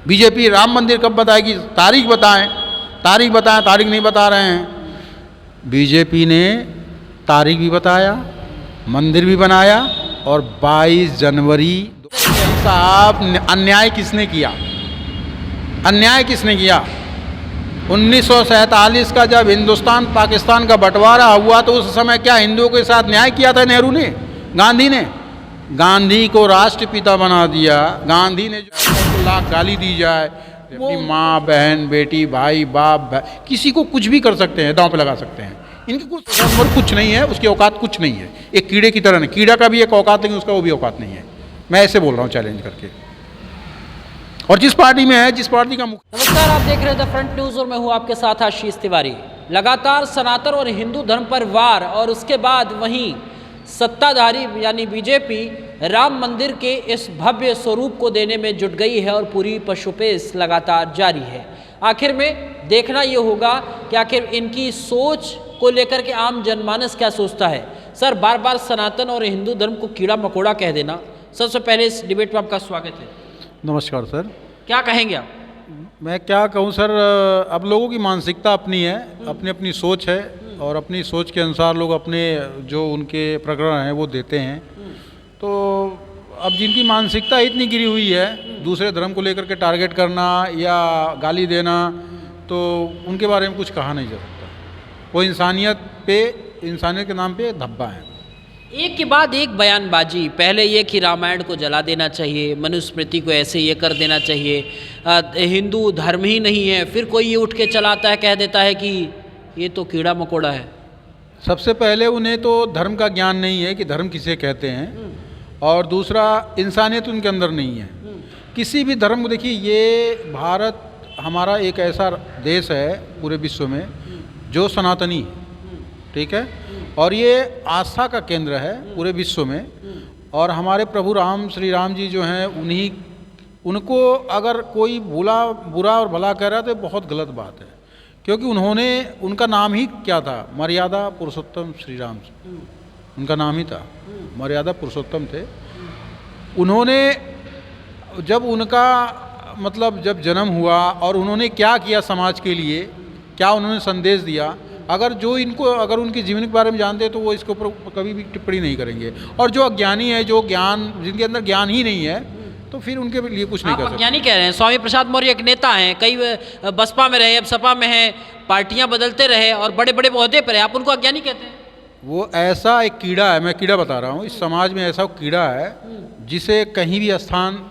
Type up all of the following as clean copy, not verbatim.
BJP Ram मंदिर कब बताएगी, तारीख बताएं, तारीख बताएं, तारीख नहीं बता रहे हैं। बीजेपी ने तारीख भी बताया, मंदिर भी बनाया, और 22 जनवरी साहब अन्याय किसने किया, अन्याय किसने किया? 1947 का जब हिंदुस्तान पाकिस्तान का बंटवारा हुआ तो उस समय क्या हिंदुओं के साथ न्याय किया था नेहरू ने, गांधी ने? गांधी को राष्ट्रपिता बना दिया। गांधी ने जो लाख गाली दी जाए, अपनी माँ बहन बेटी भाई बाप किसी को कुछ भी कर सकते हैं, दांव पे लगा सकते हैं। इनकी कुछ नहीं है, उसकी औकात कुछ नहीं है। एक कीड़े की तरह नहीं, कीड़ा का भी एक औकात लेकिन उसका वो भी औकात नहीं है। मैं ऐसे बोल रहा हूँ चैलेंज करके। और जिस पार्टी में है, जिस पार्टी का नमस्कार, आप देख रहे हैं द फ्रंट न्यूज और मैं हूं आपके साथ आशीष तिवारी। लगातार सनातन और हिंदू धर्म पर वार और उसके बाद वहीं सत्ताधारी यानी बीजेपी राम मंदिर के इस भव्य स्वरूप को देने में जुट गई है और पूरी पशुपेश लगातार जारी है। आखिर में देखना ये होगा कि आखिर इनकी सोच को लेकर के आम जनमानस क्या सोचता है। सर, बार बार सनातन और हिंदू धर्म को कीड़ा मकोड़ा कह देना, सबसे पहले इस डिबेट में आपका स्वागत है। नमस्कार सर। क्या कहेंगे आप? मैं क्या कहूँ सर, अब लोगों की मानसिकता अपनी है, अपनी अपनी सोच है, और अपनी सोच के अनुसार लोग अपने जो उनके प्रकरण हैं वो देते हैं। तो अब जिनकी मानसिकता इतनी गिरी हुई है, दूसरे धर्म को लेकर के टारगेट करना या गाली देना, तो उनके बारे में कुछ कहा नहीं जा सकता। वो इंसानियत के नाम पे धब्बा है। एक के बाद एक बयानबाजी, पहले ये कि रामायण को जला देना चाहिए, मनुस्मृति को ऐसे ये कर देना चाहिए, हिंदू धर्म ही नहीं है, फिर कोई ये उठ के चलाता है, कह देता है कि ये तो कीड़ा मकोड़ा है। सबसे पहले उन्हें तो धर्म का ज्ञान नहीं है कि धर्म किसे कहते हैं, और दूसरा इंसानियत उनके अंदर नहीं है। किसी भी धर्म को देखिए, ये भारत हमारा एक ऐसा देश है पूरे विश्व में जो सनातनी है, ठीक है, और ये आस्था का केंद्र है पूरे विश्व में। और हमारे प्रभु श्री राम जी जो हैं, उनको अगर कोई बुरा और भला कह रहा है तो बहुत गलत बात है, क्योंकि उनका नाम ही क्या था, मर्यादा पुरुषोत्तम श्री राम, उनका नाम ही था, मर्यादा पुरुषोत्तम थे। उन्होंने जब उनका जब जन्म हुआ और उन्होंने क्या किया समाज के लिए, क्या उन्होंने संदेश दिया, अगर उनकी जीवन के बारे में जानते हैं तो वो इसके ऊपर कभी भी टिप्पणी नहीं करेंगे। और जो अज्ञानी है, जिनके अंदर ज्ञान ही नहीं है, तो फिर उनके लिए कुछ नहीं कर सकते। अज्ञानी कह रहे हैं? स्वामी प्रसाद मौर्य एक नेता हैं, कई बसपा में रहे, अब सपा में हैं, पार्टियां बदलते रहे और बड़े बड़े ओहदे पर रहे, आप उनको अज्ञानी कहते हैं? वो ऐसा एक कीड़ा है, मैं कीड़ा बता रहा हूँ, इस समाज में ऐसा कीड़ा है जिसे कहीं भी स्थान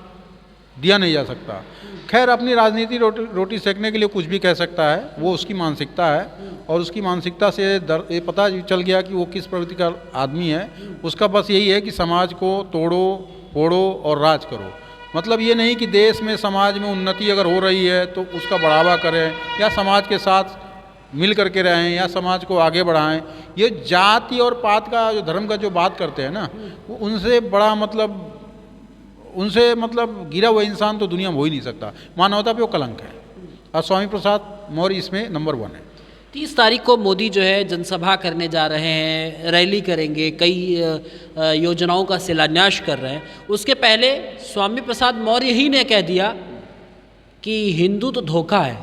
दिया नहीं जा सकता। खैर, अपनी राजनीति रोटी सेकने के लिए कुछ भी कह सकता है, वो उसकी मानसिकता है, और उसकी मानसिकता से ये पता चल गया कि वो किस प्रवृत्ति का आदमी है। उसका बस यही है कि समाज को तोड़ो फोड़ो और राज करो। मतलब ये नहीं कि देश में समाज में उन्नति अगर हो रही है तो उसका बढ़ावा करें, या समाज के साथ मिल करके रहें, या समाज को आगे बढ़ाएं। ये जाति और पात का जो धर्म का जो बात करते हैं ना, वो उनसे बड़ा उनसे गिरा हुआ इंसान तो दुनिया में हो ही नहीं सकता। मानवता पे वो कलंक है, और स्वामी प्रसाद मौर्य इसमें नंबर 1 है। 30 तारीख को मोदी जो है जनसभा करने जा रहे हैं, रैली करेंगे, कई योजनाओं का शिलान्यास कर रहे हैं। उसके पहले स्वामी प्रसाद मौर्य ही ने कह दिया कि हिंदू तो धोखा है।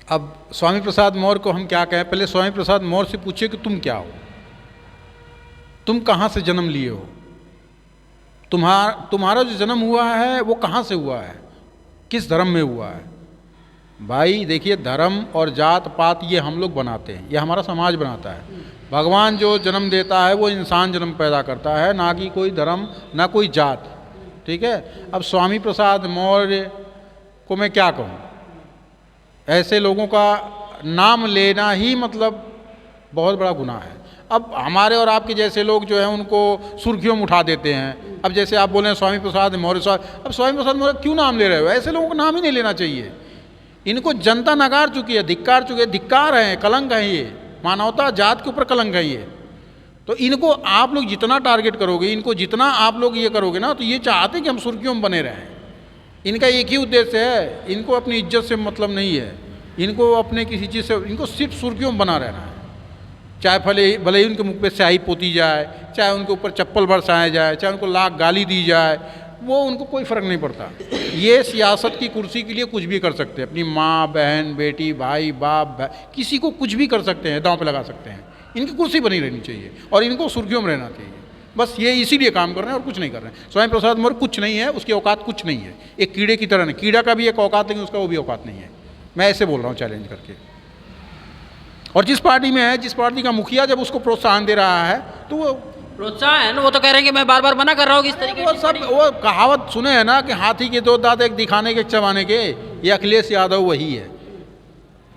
अब स्वामी प्रसाद मौर्य को हम क्या कहें? पहले स्वामी प्रसाद मौर्य से पूछिए कि तुम क्या हो, तुम कहाँ से जन्म लिए हो, तुम्हारा जो जन्म हुआ है वो कहाँ से हुआ है, किस धर्म में हुआ है? भाई देखिए, धर्म और जात पात ये हम लोग बनाते हैं, ये हमारा समाज बनाता है। भगवान जो जन्म देता है वो इंसान जन्म पैदा करता है, ना कि कोई धर्म ना कोई जात, ठीक है। अब स्वामी प्रसाद मौर्य को मैं क्या कहूँ? ऐसे लोगों का नाम लेना ही बहुत बड़ा गुनाह है। अब हमारे और आपके जैसे लोग जो हैं उनको सुर्खियों में उठा देते हैं। अब जैसे आप बोले स्वामी प्रसाद मौर्य साहब, अब स्वामी प्रसाद मौर्य क्यों नाम ले रहे हो? ऐसे लोगों को नाम ही नहीं लेना चाहिए। इनको जनता नकार चुकी है, धिक्कार चुकी है, धिक्कार है, कलंक है, ये मानवता जात के ऊपर कलंक है ये। तो इनको आप लोग जितना टारगेट करोगे, इनको जितना आप लोग ये करोगे ना, तो ये चाहते कि हम सुर्खियों में बने रहें। इनका एक ही उद्देश्य है, इनको अपनी इज्जत से मतलब नहीं है, इनको अपने किसी चीज़ से, इनको सिर्फ सुर्खियों में बना रहना है। चाहे भले ही उनके मुख पे स्याही पोती जाए, चाहे उनके ऊपर चप्पल बरसाया जाए, चाहे उनको लाख गाली दी जाए, वो उनको कोई फ़र्क नहीं पड़ता। ये सियासत की कुर्सी के लिए कुछ भी कर सकते हैं, अपनी माँ, बहन, बेटी, भाई, बाप, किसी को कुछ भी कर सकते हैं, दांव पे लगा सकते हैं। इनकी कुर्सी बनी रहनी चाहिए और इनको सुर्खियों में रहना चाहिए। बस ये इसीलिए काम कर रहे हैं और कुछ नहीं कर रहे हैं। स्वामी प्रसाद मौर्य कुछ नहीं है, उसकी औकात कुछ नहीं है। एक कीड़े की तरह नहीं, कीड़ा का भी एक औकात, लेकिन उसका वो भी औकात नहीं है। मैं ऐसे बोल रहा हूँ चैलेंज करके। और जिस पार्टी में है, जिस पार्टी का मुखिया जब उसको प्रोत्साहन दे रहा है तो वो प्रोत्साहन, वो तो कह रहे हैं कि मैं बार बार मना कर रहा हूँ कि इस तरीके वो सब वो कहावत सुने हैं ना कि हाथी के दो दांत, एक दिखाने के एक चबाने के। ये अखिलेश यादव वही है।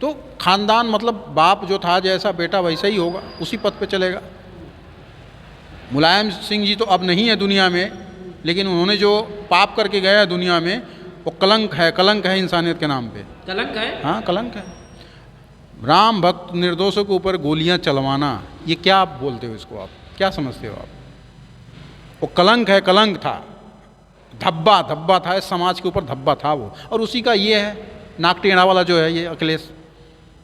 तो खानदान मतलब बाप जो था जैसा बेटा वैसा ही होगा, उसी पथ पे चलेगा। मुलायम सिंह जी तो अब नहीं है दुनिया में, लेकिन उन्होंने जो पाप करके गए हैं दुनिया में, वो कलंक है इंसानियत के नाम पे। कलंक है। हाँ, कलंक है। राम भक्त निर्दोषों के ऊपर गोलियां चलवाना, ये क्या आप बोलते हो इसको? आप क्या समझते हो आप? वो कलंक है, कलंक था, धब्बा था, इस समाज के ऊपर धब्बा था वो। और उसी का ये है नाक टेढ़ा वाला जो है, ये अखिलेश,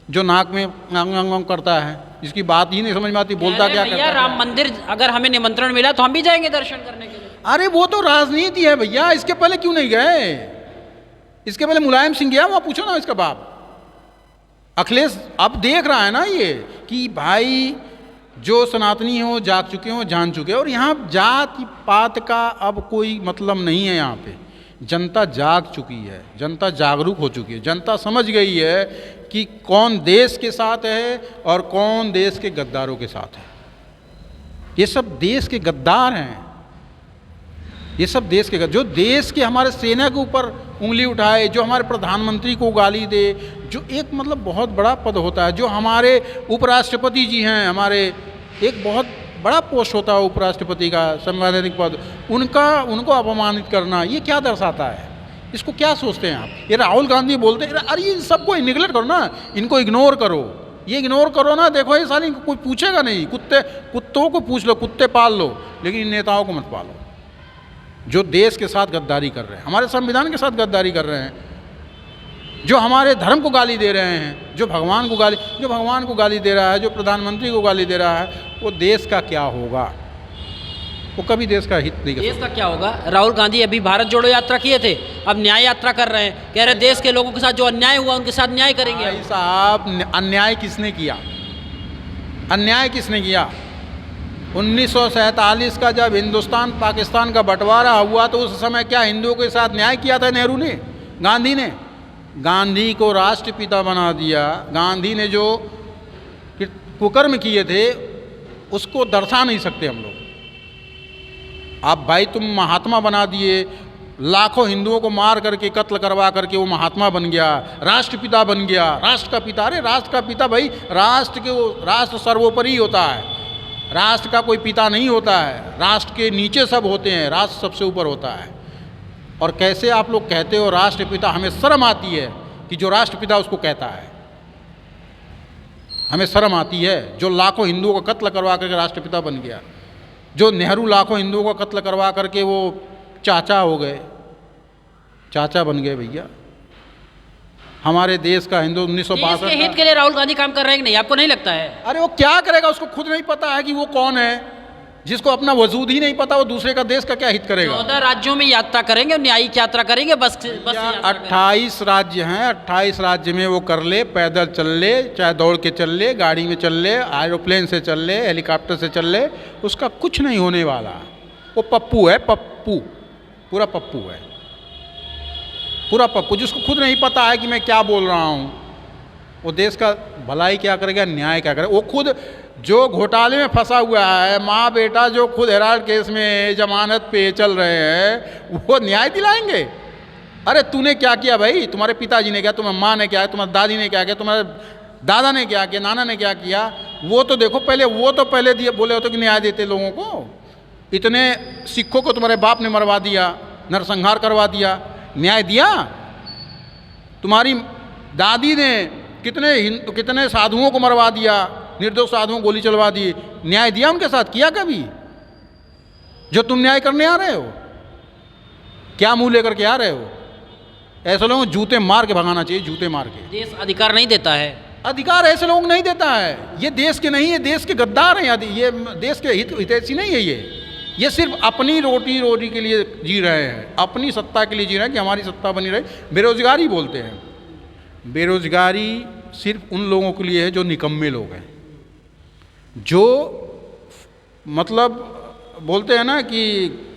जो नाक में अंग करता है, इसकी बात ही नहीं समझ में आती, बोलता क्या करता है। राम मंदिर अगर हमें निमंत्रण मिला तो हम भी जाएंगे दर्शन करने के लिए। अरे वो तो राजनीति है भैया, इसके पहले क्यों नहीं गए? इसके पहले मुलायम सिंह गया, वहाँ पूछो ना इसका बाप। अखिलेश अब देख रहा है ना ये कि भाई जो सनातनी हो जाग चुके हो, जान चुके हैं, और यहाँ जाति पात का अब कोई मतलब नहीं है। यहाँ पे जनता जाग चुकी है, जनता जागरूक हो चुकी है, जनता समझ गई है कि कौन देश के साथ है और कौन देश के गद्दारों के साथ है। ये सब देश के गद्दार हैं, ये सब देश के जो देश के हमारे सेना के ऊपर उंगली उठाए, जो हमारे प्रधानमंत्री को गाली दे, जो एक मतलब बहुत बड़ा पद होता है, जो हमारे उपराष्ट्रपति जी हैं, हमारे एक बहुत बड़ा पोस्ट होता है उपराष्ट्रपति का, संवैधानिक पद, उनको अपमानित करना, ये क्या दर्शाता है? इसको क्या सोचते हैं आप? ये राहुल गांधी बोलते हैं, अरे ये सबको निगलेक्ट करो ना, इनको इग्नोर करो, ये इग्नोर करो ना। देखो ये सारी कोई पूछेगा नहीं, कुत्तों को पूछ लो, कुत्ते पाल लो, लेकिन इन नेताओं को मत पालो जो देश के साथ गद्दारी कर रहे हैं, हमारे संविधान के साथ गद्दारी कर रहे हैं, जो हमारे धर्म को गाली दे रहे हैं, जो भगवान को गाली दे रहा है, जो प्रधानमंत्री को गाली दे रहा है, वो देश का क्या होगा? वो कभी देश का हित नहीं कर सकता। देश का क्या होगा? राहुल गांधी अभी भारत जोड़ो यात्रा किए थे, अब न्याय यात्रा कर रहे हैं, कह रहे देश के लोगों के साथ जो अन्याय हुआ उनके साथ न्याय करेंगे। भाई साहब, अन्याय किसने किया? अन्याय किसने किया? 1947 का जब हिंदुस्तान पाकिस्तान का बंटवारा हुआ तो उस समय क्या हिंदुओं के साथ न्याय किया था नेहरू ने, गांधी ने? गांधी को राष्ट्रपिता बना दिया। गांधी ने जो कुकर्म किए थे उसको दर्शा नहीं सकते हम लोग। आप भाई तुम महात्मा बना दिए, लाखों हिंदुओं को मार करके, कत्ल करवा करके वो महात्मा बन गया, राष्ट्रपिता बन गया, राष्ट्र का पिता। अरे राष्ट्र का पिता भाई, राष्ट्र सर्वोपरि होता है, राष्ट्र का कोई पिता नहीं होता है, राष्ट्र के नीचे सब होते हैं, राष्ट्र सबसे ऊपर होता है। और कैसे आप लोग कहते हो राष्ट्रपिता? हमें शर्म आती है कि जो राष्ट्रपिता उसको कहता है, हमें शर्म आती है। जो लाखों हिंदुओं का कत्ल करवा करके राष्ट्रपिता बन गया, जो नेहरू लाखों हिंदुओं का कत्ल करवा करके वो चाचा हो गए, चाचा बन गए भैया। हमारे देश का हिंदू 1962 के हित के लिए राहुल गांधी काम कर रहे हैं कि नहीं, आपको नहीं लगता है? अरे वो क्या करेगा? उसको खुद नहीं पता है कि वो कौन है। जिसको अपना वजूद ही नहीं पता, वो दूसरे का देश का क्या हित करेगा? 14 राज्यों में यात्रा करेंगे, न्यायिक यात्रा करेंगे, बस 28 राज्य हैं, 28 राज्य में वो कर ले, पैदल चल ले, चाहे दौड़ के चल ले, गाड़ी में चल ले, एरोप्लेन से चल ले, हेलीकॉप्टर से चल ले, उसका कुछ नहीं होने वाला। वो पप्पू है, पप्पू, पूरा पप्पू है, पूरा पप्पू, जिसको खुद नहीं पता है कि मैं क्या बोल रहा हूँ। वो देश का भलाई क्या करेगा, न्याय क्या करेगा? वो खुद जो घोटाले में फंसा हुआ है, माँ बेटा जो खुद हेराल्ड केस में जमानत पे चल रहे हैं, वो न्याय दिलाएंगे? अरे तूने क्या किया भाई? तुम्हारे पिताजी ने क्या, तुम्हारी माँ ने क्या, तुम्हारी दादी ने क्या किया, तुम्हारे दादा ने क्या किया, नाना ने क्या किया? वो तो देखो पहले, वो तो पहले दिए बोले होते कि न्याय देते लोगों को। इतने सिखों को तुम्हारे बाप ने मरवा दिया, नरसंहार करवा दिया, न्याय दिया? तुम्हारी दादी ने कितने साधुओं को मरवा दिया, निर्दोष साधुओं को गोली चलवा दी, न्याय दिया उनके साथ? किया कभी? जो तुम न्याय करने आ रहे हो, क्या मुंह लेकर के आ रहे हो? ऐसे लोगों को जूते मार के भगाना चाहिए, जूते मार के। देश अधिकार नहीं देता है, अधिकार ऐसे लोगों को नहीं देता है। ये देश के नहीं है, देश के गद्दार हैं, ये देश के हितैषी नहीं है। ये सिर्फ अपनी रोटी रोटी के लिए जी रहे हैं, अपनी सत्ता के लिए जी रहे हैं कि हमारी सत्ता बनी रहे। बेरोजगारी बोलते हैं, बेरोजगारी सिर्फ उन लोगों के लिए है जो निकम्मे लोग हैं, जो मतलब बोलते हैं ना कि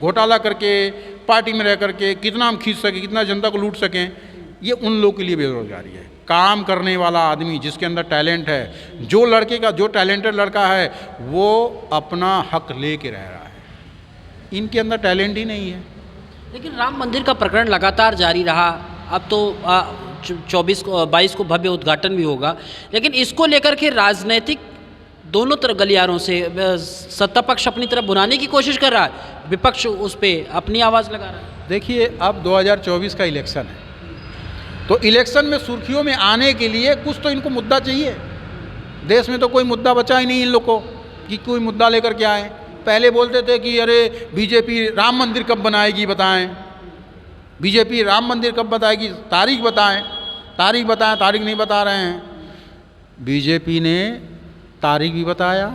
घोटाला करके पार्टी में रह करके कितना हम खींच सकें, कितना जनता को लूट सकें, ये उन लोगों के लिए बेरोजगारी है। काम करने वाला आदमी जिसके अंदर टैलेंट है, जो लड़के का जो टैलेंटेड लड़का है वो अपना हक ले के रह रहा है, इनके अंदर टैलेंट ही नहीं है। लेकिन राम मंदिर का प्रकरण लगातार जारी रहा, अब तो 22 को भव्य उद्घाटन भी होगा, लेकिन इसको लेकर के राजनीतिक दोनों तरफ गलियारों से सत्ता पक्ष अपनी तरफ बुलाने की कोशिश कर रहा है, विपक्ष उस पर अपनी आवाज़ लगा रहा है। देखिए अब 2024 का इलेक्शन है, तो इलेक्शन में सुर्खियों में आने के लिए कुछ तो इनको मुद्दा चाहिए। देश में तो कोई मुद्दा बचा ही नहीं इन लोग को कि कोई मुद्दा लेकर के आए। पहले बोलते थे कि अरे बीजेपी राम मंदिर कब बनाएगी बताएं, बीजेपी राम मंदिर कब बताएगी, तारीख बताएं, तारीख बताएं, तारीख नहीं बता रहे हैं। बीजेपी ने तारीख भी बताया,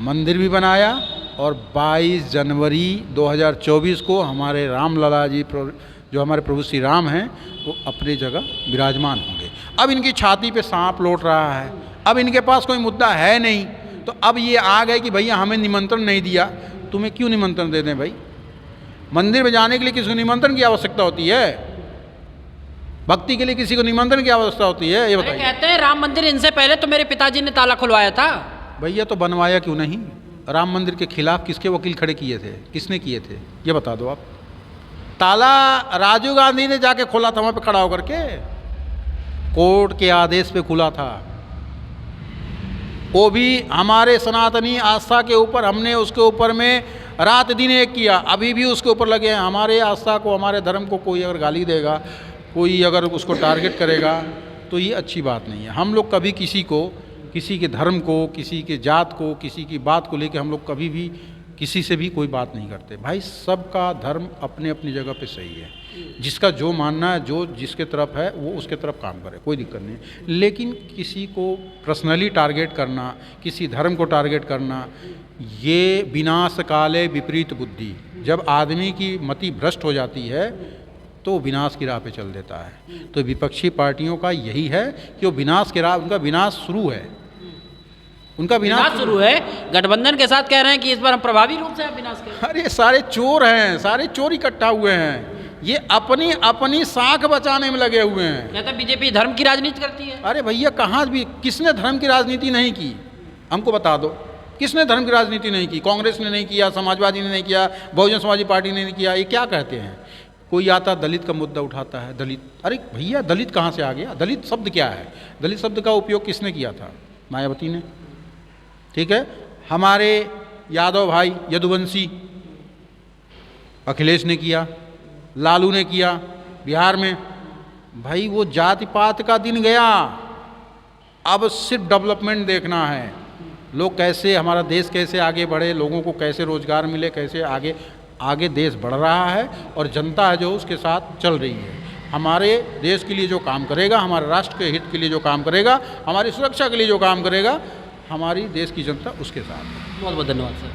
मंदिर भी बनाया, और 22 जनवरी 2024 को हमारे राम लला जी जो हमारे प्रभु श्री राम हैं वो अपनी जगह विराजमान होंगे। अब इनकी छाती पे सांप लौट रहा है, अब इनके पास कोई मुद्दा है नहीं, तो अब ये आ गए कि भैया हमें निमंत्रण नहीं दिया, तुम्हें क्यों निमंत्रण दे दें भाई? मंदिर में जाने के लिए किसी को निमंत्रण की आवश्यकता होती है? भक्ति के लिए किसी को निमंत्रण की आवश्यकता होती है? ये बताइए। कहते हैं राम मंदिर इनसे पहले तो मेरे पिताजी ने ताला खुलवाया था। भैया तो बनवाया क्यों नहीं? राम मंदिर के खिलाफ किसके वकील खड़े किए थे, किसने किए थे, ये बता दो आप। ताला राजीव गांधी ने जाके खोला था, वहाँ पे खड़ा होकर के, कोर्ट के आदेश पे खुला था। वो भी हमारे सनातनी आस्था के ऊपर, हमने उसके ऊपर में रात दिन एक किया, अभी भी उसके ऊपर लगे हैं। हमारे आस्था को, हमारे धर्म को कोई अगर गाली देगा, कोई अगर उसको टारगेट करेगा, तो ये अच्छी बात नहीं है। हम लोग कभी किसी को, किसी के धर्म को, किसी के जात को, किसी की बात को लेकर हम लोग कभी भी किसी से भी कोई बात नहीं करते। भाई सबका धर्म अपने अपनी जगह पे सही है, जिसका जो मानना है, जो जिसके तरफ है वो उसके तरफ काम करे, कोई दिक्कत नहीं। लेकिन किसी को पर्सनली टारगेट करना, किसी धर्म को टारगेट करना, ये विनाश काले विपरीत बुद्धि। जब आदमी की मति भ्रष्ट हो जाती है तो विनाश की राह पे चल देता है। तो विपक्षी पार्टियों का यही है कि वो विनाश की राह, उनका विनाश शुरू है, उनका विनाश शुरू है। गठबंधन के साथ कह रहे हैं कि इस बार हम प्रभावी रूप से विनाश करें। अरे सारे चोर हैं, सारे चोर इकट्ठा हुए हैं, ये अपनी अपनी साख बचाने में लगे हुए हैं। कहता बीजेपी धर्म की राजनीति करती है। अरे भैया कहाँ भी, किसने धर्म की राजनीति नहीं की? हमको बता दो, किसने धर्म की राजनीति नहीं की? कांग्रेस ने नहीं किया, समाजवादी ने नहीं किया, बहुजन समाजी पार्टी ने नहीं किया। ये क्या कहते हैं? कोई आता दलित का मुद्दा उठाता है, दलित। अरे भैया दलित कहाँ से आ गया? दलित शब्द क्या है? दलित शब्द का उपयोग किसने किया था? मायावती ने, ठीक है। हमारे यादव भाई यदुवंशी, अखिलेश ने किया, लालू ने किया बिहार में। भाई वो जाति पात का दिन गया, अब सिर्फ डेवलपमेंट देखना है। लोग कैसे, हमारा देश कैसे आगे बढ़े, लोगों को कैसे रोजगार मिले, कैसे आगे आगे देश बढ़ रहा है, और जनता है जो उसके साथ चल रही है। हमारे देश के लिए जो काम करेगा, हमारे राष्ट्र के हित के लिए जो काम करेगा, हमारी सुरक्षा के लिए जो काम करेगा, हमारी देश की जनता उसके साथ। बहुत बहुत धन्यवाद सर।